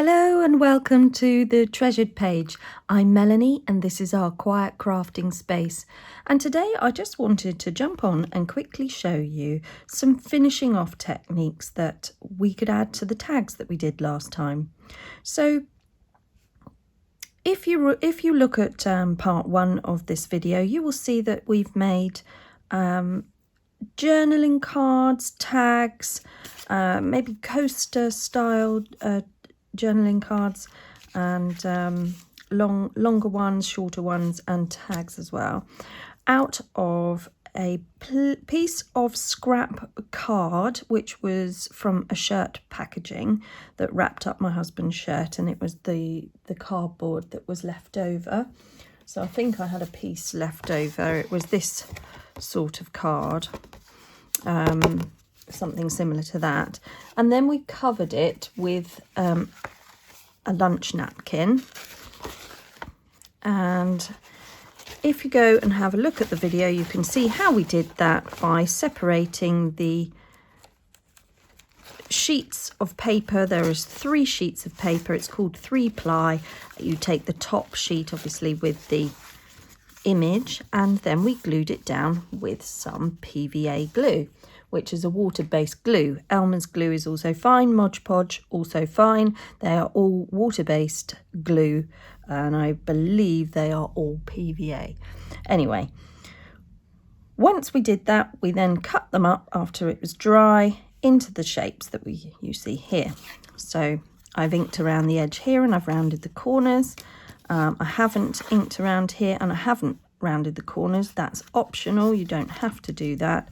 Hello and welcome to the Treasured Page. I'm Melanie and this is our quiet crafting space. And today I just wanted to jump on and quickly show you some finishing off techniques that we could add to the tags that we did last time. So if you look at part one of this video, you will see that we've made journaling cards, tags, maybe coaster style journaling cards, and longer ones, shorter ones, and tags as well, out of a piece of scrap card which was from a shirt packaging that wrapped up my husband's shirt, and it was the cardboard that was left over. So I think I had a piece left over. It was this sort of card, something similar to that, and then we covered it with a lunch napkin. And if you go and have a look at the video, you can see how we did that by separating the sheets of paper. There is 3 sheets of paper. It's called 3-ply. You take the top sheet, obviously, with the image, and then we glued it down with some PVA glue, which is a water-based glue. Elmer's glue is also fine, Mod Podge also fine. They are all water-based glue, and I believe they are all PVA. Anyway, once we did that, we then cut them up after it was dry into the shapes that you see here. So I've inked around the edge here and I've rounded the corners. I haven't inked around here and I haven't rounded the corners. That's optional, you don't have to do that.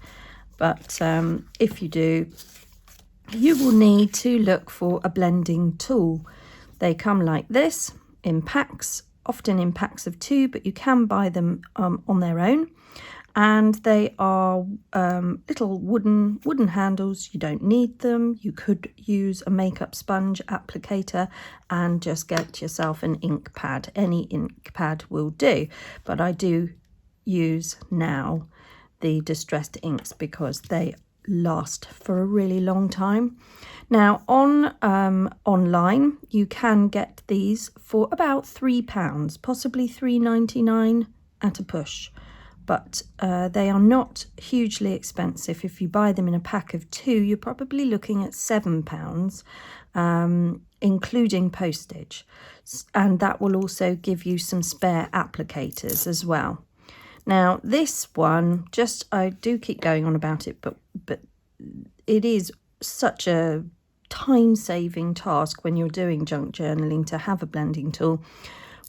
But if you do, you will need to look for a blending tool. They come like this in packs, often in packs of 2, but you can buy them on their own. And they are little wooden handles. You don't need them. You could use a makeup sponge applicator and just get yourself an ink pad. Any ink pad will do, but I do use now the distressed inks because they last for a really long time. Now on online you can get these for about £3, possibly £3.99 at a push, but they are not hugely expensive. If you buy them in a pack of 2, you're probably looking at £7, including postage, and that will also give you some spare applicators as well. Now this one, I do keep going on about it, but it is such a time-saving task when you're doing junk journaling to have a blending tool.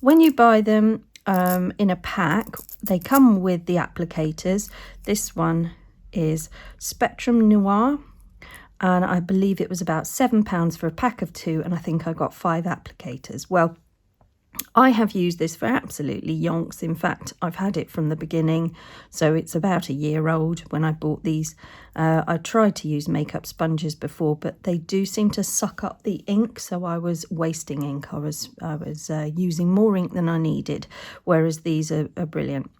When you buy them in a pack, they come with the applicators. This one is Spectrum Noir, and I believe it was about £7 for a pack of 2, and I think I got 5 applicators. Well, I have used this for absolutely yonks. In fact, I've had it from the beginning, so it's about a year old when I bought these. I tried to use makeup sponges before, but they do seem to suck up the ink, so I was wasting ink. I was using more ink than I needed, whereas these are brilliant.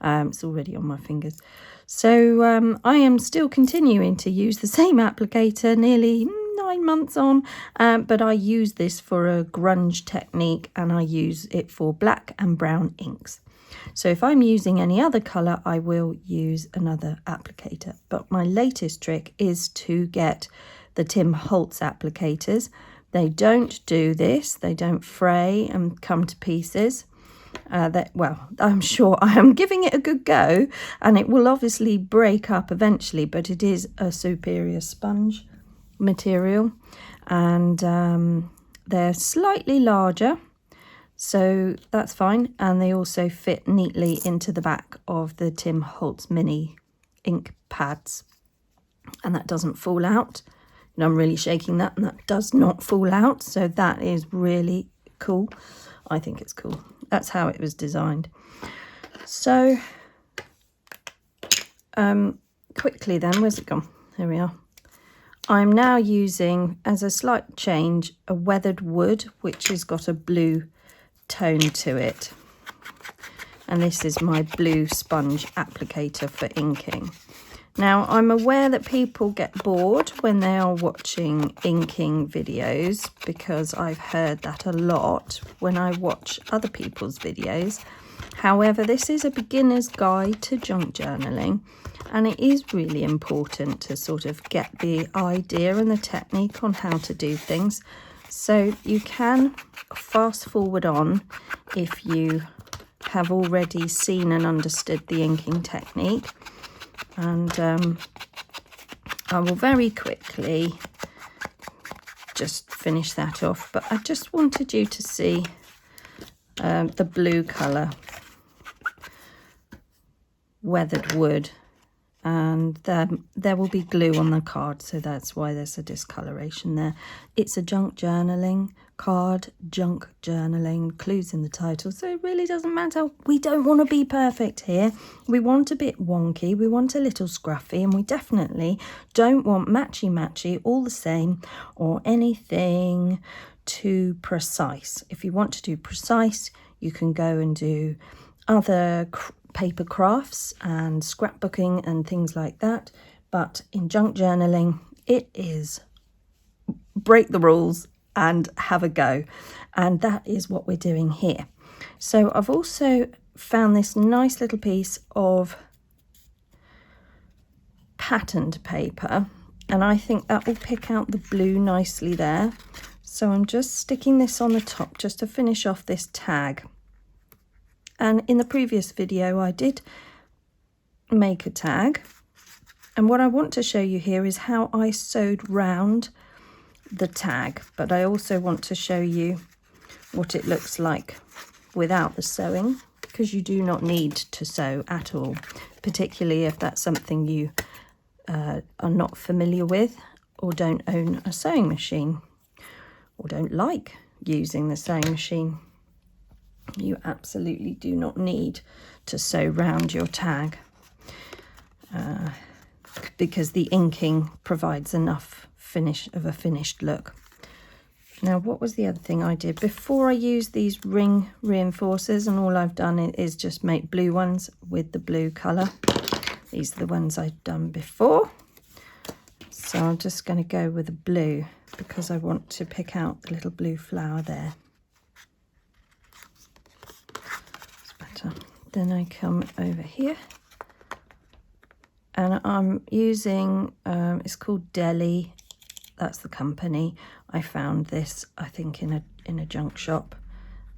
It's already on my fingers. So I am still continuing to use the same applicator nearly 9 months on, but I use this for a grunge technique and I use it for black and brown inks. So if I'm using any other colour, I will use another applicator. But my latest trick is to get the Tim Holtz applicators. They don't do this, they don't fray and come to pieces. Well, I'm sure I am giving it a good go, and it will obviously break up eventually, but it is a superior sponge material, and they're slightly larger, so that's fine, and they also fit neatly into the back of the Tim Holtz Mini ink pads, and that doesn't fall out. And I'm really shaking that, and that does not fall out, so that is really cool. I think it's cool. That's how it was designed. So quickly then, where's it gone? There we are. I'm now using, as a slight change, a weathered wood, which has got a blue tone to it. And this is my blue sponge applicator for inking. Now, I'm aware that people get bored when they are watching inking videos, because I've heard that a lot when I watch other people's videos. However, this is a beginner's guide to junk journaling, and it is really important to sort of get the idea and the technique on how to do things. So you can fast forward on if you have already seen and understood the inking technique. And I will very quickly just finish that off, but I just wanted you to see the blue colour, weathered wood, and there will be glue on the card, so that's why there's a discoloration there. It's a junk journaling card, junk journaling, clues in the title, so it really doesn't matter. We don't want to be perfect here. We want a bit wonky, we want a little scruffy, and we definitely don't want matchy all the same or anything too precise. If you want to do precise, you can go and do other paper crafts and scrapbooking and things like that, but in junk journaling it is break the rules and have a go, and that is what we're doing here. So I've also found this nice little piece of patterned paper, and I think that will pick out the blue nicely there. So I'm just sticking this on the top just to finish off this tag. And in the previous video I did make a tag, and what I want to show you here is how I sewed round the tag, but I also want to show you what it looks like without the sewing, because you do not need to sew at all, particularly if that's something you are not familiar with, or don't own a sewing machine, or don't like using the sewing machine. You absolutely do not need to sew round your tag because the inking provides enough of a finished look. Now, what was the other thing I did before I used these ring reinforcers? And all I've done is just make blue ones with the blue colour. These are the ones I've done before. So I'm just going to go with the blue because I want to pick out the little blue flower there. Then I come over here and I'm using, it's called Deli, that's the company. I found this, I think, in a junk shop,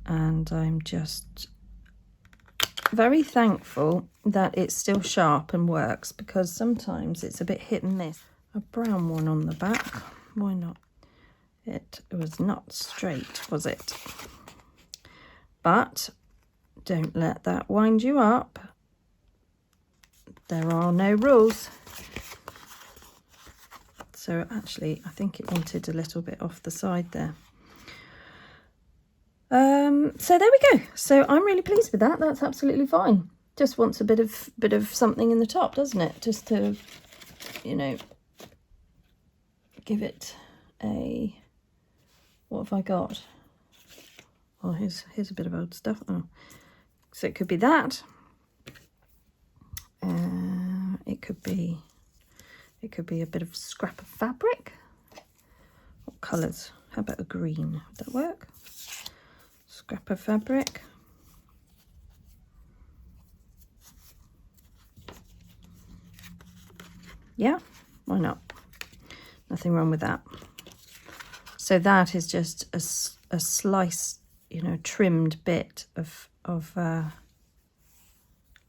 and I'm just very thankful that it's still sharp and works, because sometimes it's a bit hit and miss. A brown one on the back, why not? It was not straight, was it? But don't let that wind you up. There are no rules. So actually, I think it wanted a little bit off the side there. So there we go. So I'm really pleased with that. That's absolutely fine. Just wants a bit of something in the top, doesn't it? Just to, you know, give it a. What have I got? Oh, here's a bit of old stuff. Oh. So it could be that. It could be a bit of scrap of fabric. What colours? How about a green? Would that work? Scrap of fabric. Yeah, why not? Nothing wrong with that. So that is just a slice, you know, trimmed bit of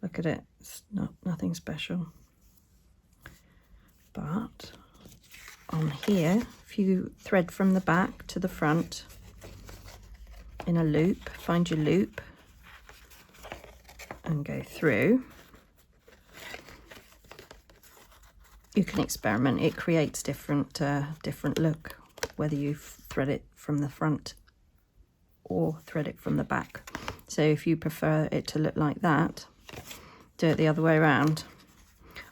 look at it, it's nothing special. But on here, if you thread from the back to the front in a loop, find your loop and go through, you can experiment. It creates different look, whether you thread it from the front or thread it from the back. So if you prefer it to look like that, do it the other way around.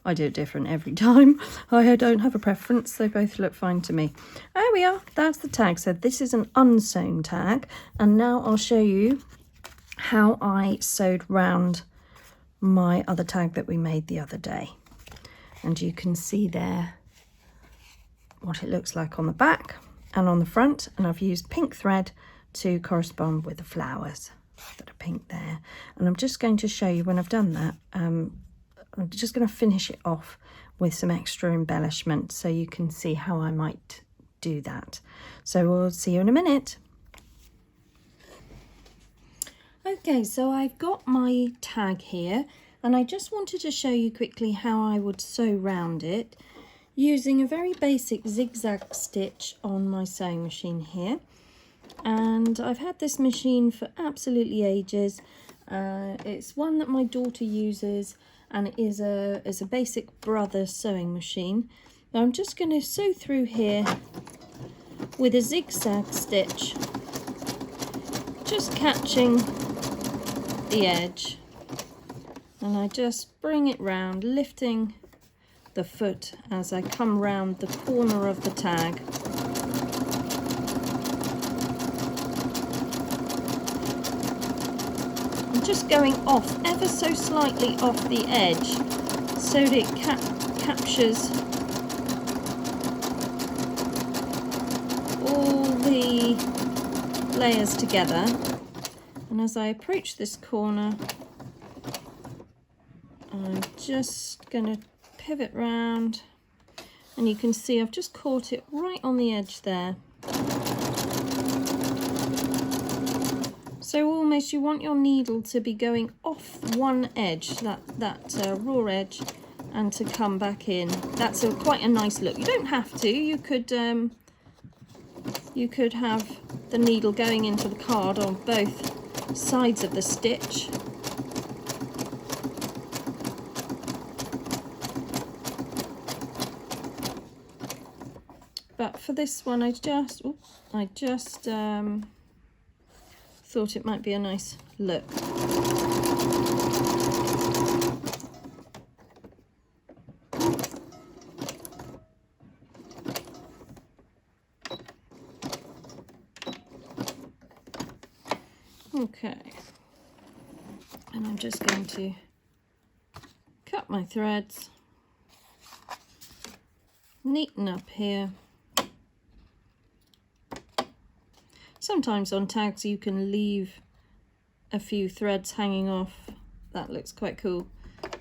I do it different every time. I don't have a preference. They both look fine to me. There we are. That's the tag. So this is an unsewn tag. And now I'll show you how I sewed round my other tag that we made the other day. and you can see there what it looks like on the back and on the front, and I've used pink thread to correspond with the flowers that are pink there. And I'm just going to show you when I've done that, I'm just going to finish it off with some extra embellishment so you can see how I might do that. So we'll see you in a minute. Okay, so I've got my tag here, and I just wanted to show you quickly how I would sew round it using a very basic zigzag stitch on my sewing machine here. And I've had this machine for absolutely ages. It's one that my daughter uses, and it is a basic brother sewing machine. Now I'm just going to sew through here with a zigzag stitch, just catching the edge, and I just bring it round, lifting the foot as I come round the corner of the tag. I'm just going off ever so slightly off the edge so that it captures all the layers together. And as I approach this corner, I'm just going to pivot round, and you can see I've just caught it right on the edge there. So almost you want your needle to be going off one edge, that raw edge, and to come back in. That's quite a nice look. You don't have to. You could have the needle going into the card on both sides of the stitch. But for this one, I just thought it might be a nice look. Okay, and I'm just going to cut my threads, neaten up here. Sometimes on tags you can leave a few threads hanging off. That looks quite cool.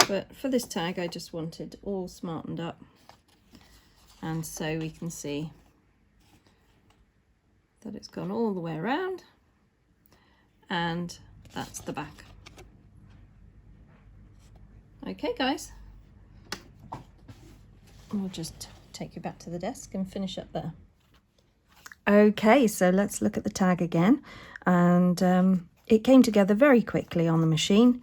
But for this tag I just wanted all smartened up. And so we can see that it's gone all the way around. And that's the back. Okay guys, we'll just take you back to the desk and finish up there. Okay, so let's look at the tag again, and it came together very quickly on the machine,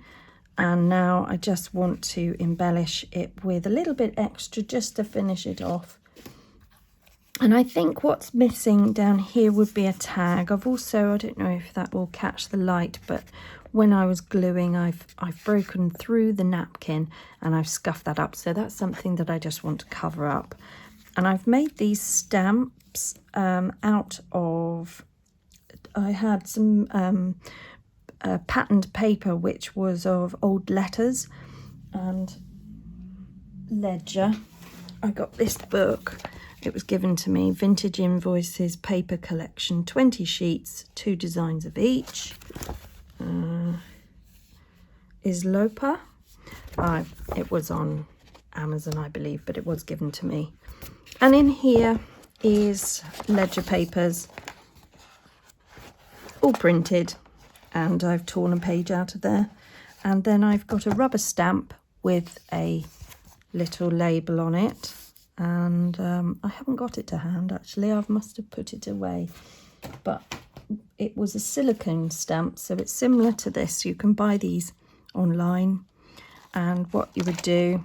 and now I just want to embellish it with a little bit extra just to finish it off. And I think what's missing down here would be a tag. I've also, I don't know if that will catch the light, but when I was gluing, I've broken through the napkin and I've scuffed that up, so that's something that I just want to cover up. And I've made these stamps out of, I had some patterned paper which was of old letters and ledger. I got this book, it was given to me, Vintage Invoices Paper Collection, 20 sheets, 2 designs of each. Is Lopa. It was on Amazon, I believe, but it was given to me. And in here is ledger papers, all printed, and I've torn a page out of there. And then I've got a rubber stamp with a little label on it, and I haven't got it to hand actually, I must have put it away, but it was a silicone stamp, so it's similar to this. You can buy these online, and what you would do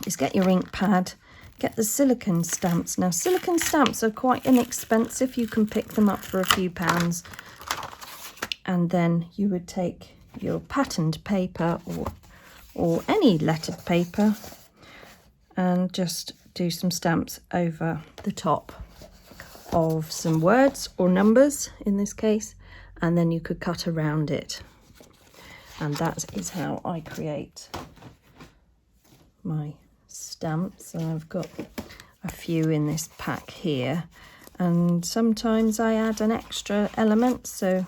is get your ink pad, get the silicone stamps. Now silicone stamps are quite inexpensive, you can pick them up for a few pounds, and then you would take your patterned paper or any lettered paper and just do some stamps over the top of some words or numbers in this case, and then you could cut around it. And that is how I create my stamps, and I've got a few in this pack here, and sometimes I add an extra element. So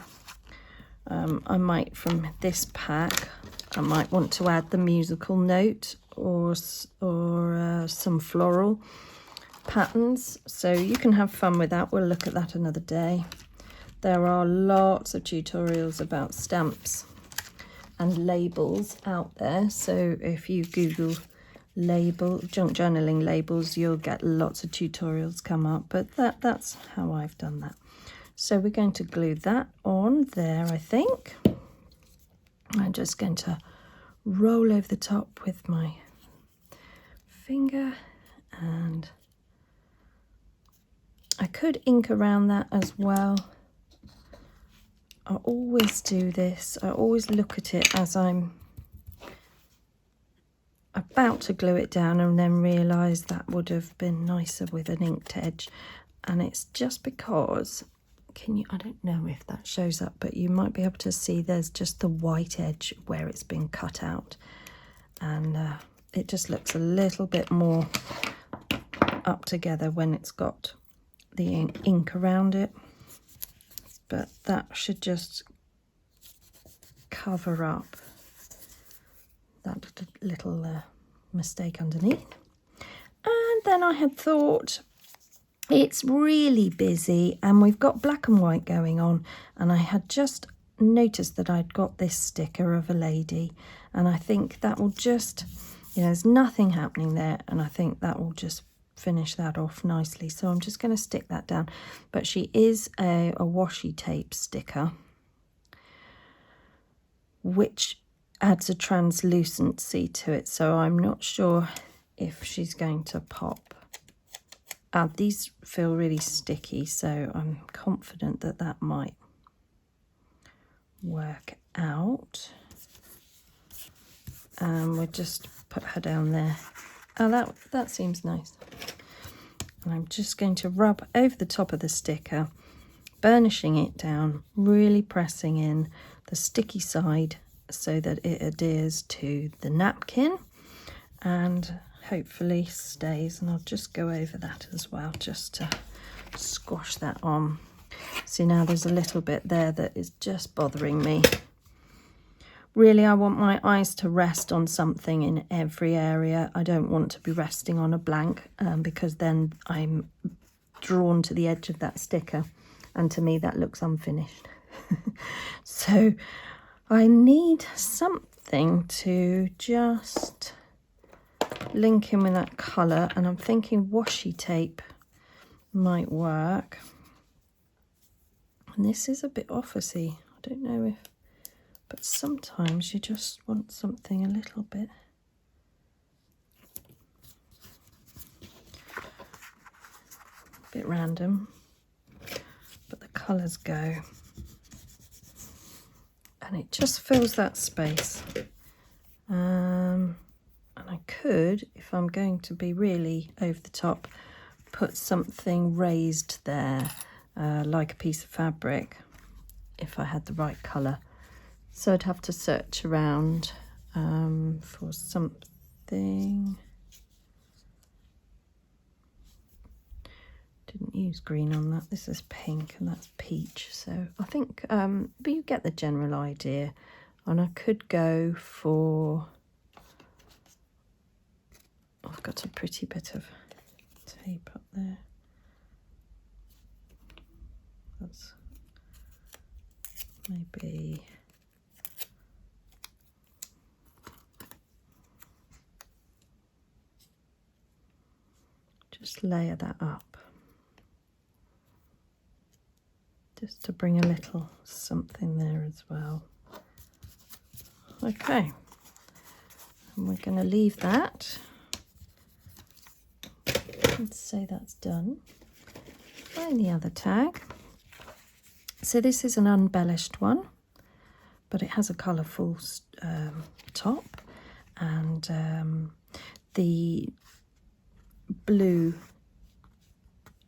I might, from this pack, I might want to add the musical note or some floral patterns. So you can have fun with that. We'll look at that another day. There are lots of tutorials about stamps and labels out there. So if you Google junk journaling labels, you'll get lots of tutorials come up. But that's how I've done that. So we're going to glue that on there, I think. I'm just going to roll over the top with my finger, and I could ink around that as well. I always do this. I always look at it as I'm about to glue it down and then realise that would have been nicer with an inked edge. And it's just because, I don't know if that shows up, but you might be able to see there's just the white edge where it's been cut out. And it just looks a little bit more up together when it's got the ink around it. But that should just cover up that little mistake underneath. And then I had thought, it's really busy and we've got black and white going on, and I had just noticed that I'd got this sticker of a lady, and I think that will just, there's nothing happening there, and I think that will just finish that off nicely. So I'm just going to stick that down. But she is a washi tape sticker, which adds a translucency to it, so I'm not sure if she's going to pop. These feel really sticky, so I'm confident that that might work out. And we'll just put her down there. Oh, that seems nice. And I'm just going to rub over the top of the sticker, burnishing it down, really pressing in the sticky side so that it adheres to the napkin and hopefully stays. And I'll just go over that as well, just to squash that on. See, now there's a little bit there that is just bothering me. Really, I want my eyes to rest on something in every area. I don't want to be resting on a blank, because then I'm drawn to the edge of that sticker, and to me that looks unfinished. So I need something to just link in with that colour, and I'm thinking washi tape might work. And this is a bit officey. I don't know if, but sometimes you just want something a little bit. A bit random, but the colours go. And it just fills that space. And I could, if I'm going to be really over the top, put something raised there, like a piece of fabric, if I had the right colour. So I'd have to search around for something. Didn't use green on that. This is pink and that's peach. So I think, but you get the general idea. And I could go for, I've got a pretty bit of tape up there. That's maybe, just layer that up, just to bring a little something there as well. Okay, and we're going to leave that. Let's say that's done. Find the other tag. So this is an embellished one, but it has a colourful top, and the blue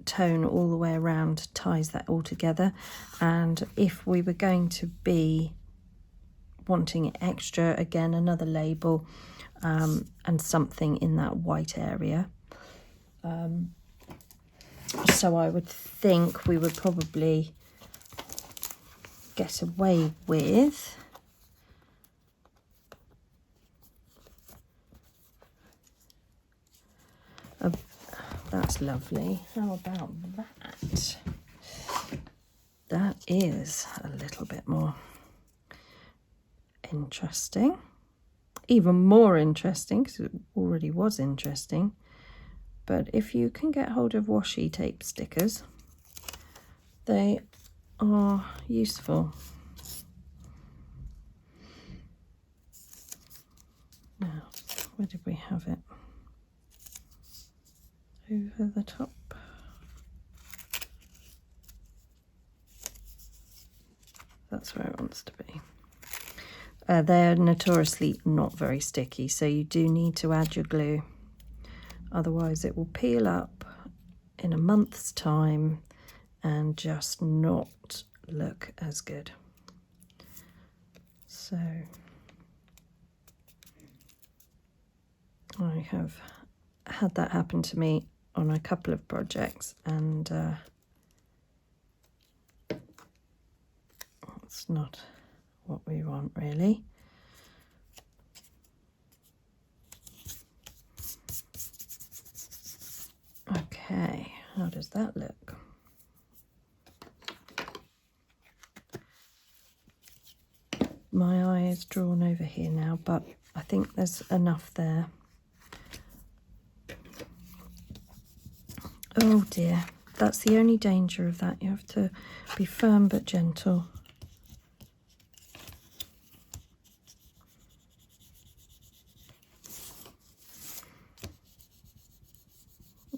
tone all the way around ties that all together. And if we were going to be wanting it extra, again, another label, and something in that white area. So I would think we would probably get away with that's lovely. How about that? That is a little bit more interesting. Even more interesting, because it already was interesting. But if you can get hold of washi tape stickers, they are useful. Now, where did we have it? Over the top. That's where it wants to be. They're notoriously not very sticky, so you do need to add your glue. Otherwise it will peel up in a month's time and just not look as good. So I have had that happen to me on a couple of projects, and it's not what we want really. Okay, how does that look? My eye is drawn over here now, but I think there's enough there. Oh dear, that's the only danger of that. You have to be firm but gentle.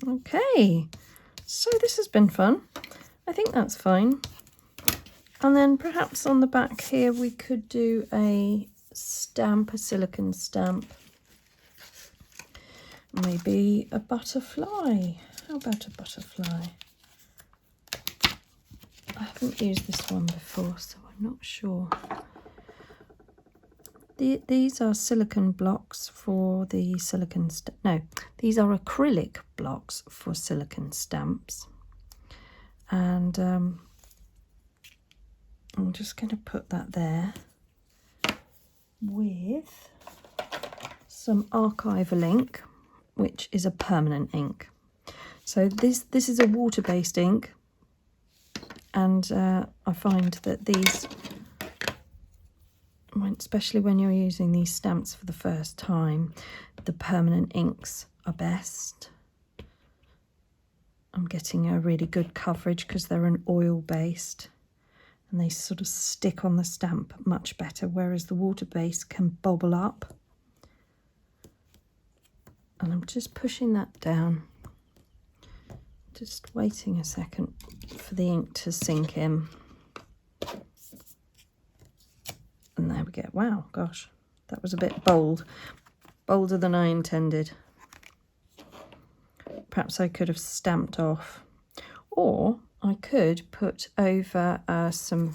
Okay, so this has been fun. I think that's fine. And then perhaps on the back here we could do a stamp, a silicone stamp. Maybe a butterfly. How about a butterfly? I haven't used this one before, so I'm not sure. These are silicone blocks for the silicone no, these are acrylic blocks for silicone stamps. And I'm just going to put that there with some Archival ink, which is a permanent ink. So this is a water-based ink, and I find that these, especially when you're using these stamps for the first time, the permanent inks are best. I'm getting a really good coverage because they're an oil-based, and they sort of stick on the stamp much better, whereas the water-based can bobble up. And I'm just pushing that down, just waiting a second for the ink to sink in. And there we go. Wow, gosh, that was a bit bold, bolder than I intended. Perhaps I could have stamped off, or I could put over some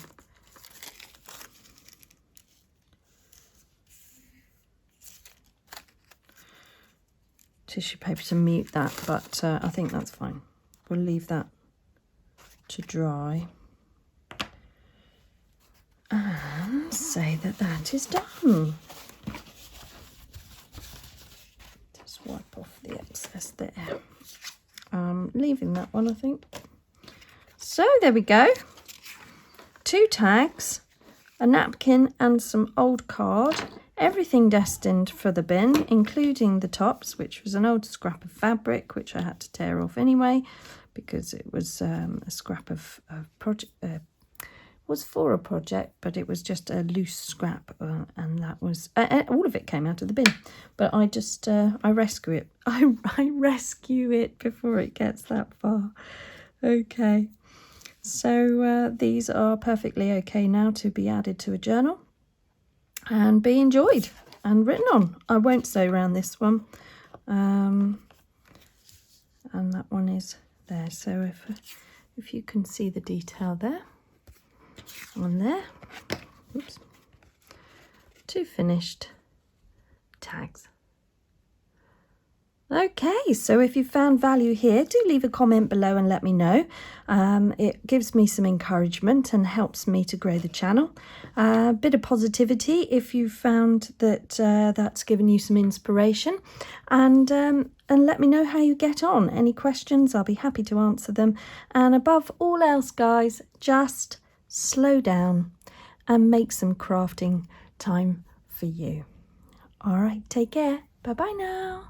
tissue paper to mute that, but I think that's fine. We'll leave that to dry and say that that is done. Just wipe off the excess there. Leaving that one, I think. So there we go. 2 tags, a napkin and some old card. Everything destined for the bin, including the tops, which was an old scrap of fabric, which I had to tear off anyway, because it was a scrap of project. Was for a project, but it was just a loose scrap, and that was all of it came out of the bin. But I just I rescue it. I rescue it before it gets that far. Okay, so these are perfectly okay now to be added to a journal and be enjoyed and written on. I won't sew around this one, and that one is there. So if you can see the detail there. On there, oops, 2 finished tags. Okay, so if you found value here, do leave a comment below and let me know. It gives me some encouragement and helps me to grow the channel. A bit of positivity if you found that that's given you some inspiration, and let me know how you get on. Any questions, I'll be happy to answer them. And above all else, guys, just slow down and make some crafting time for you. All right, take care. Bye-bye now.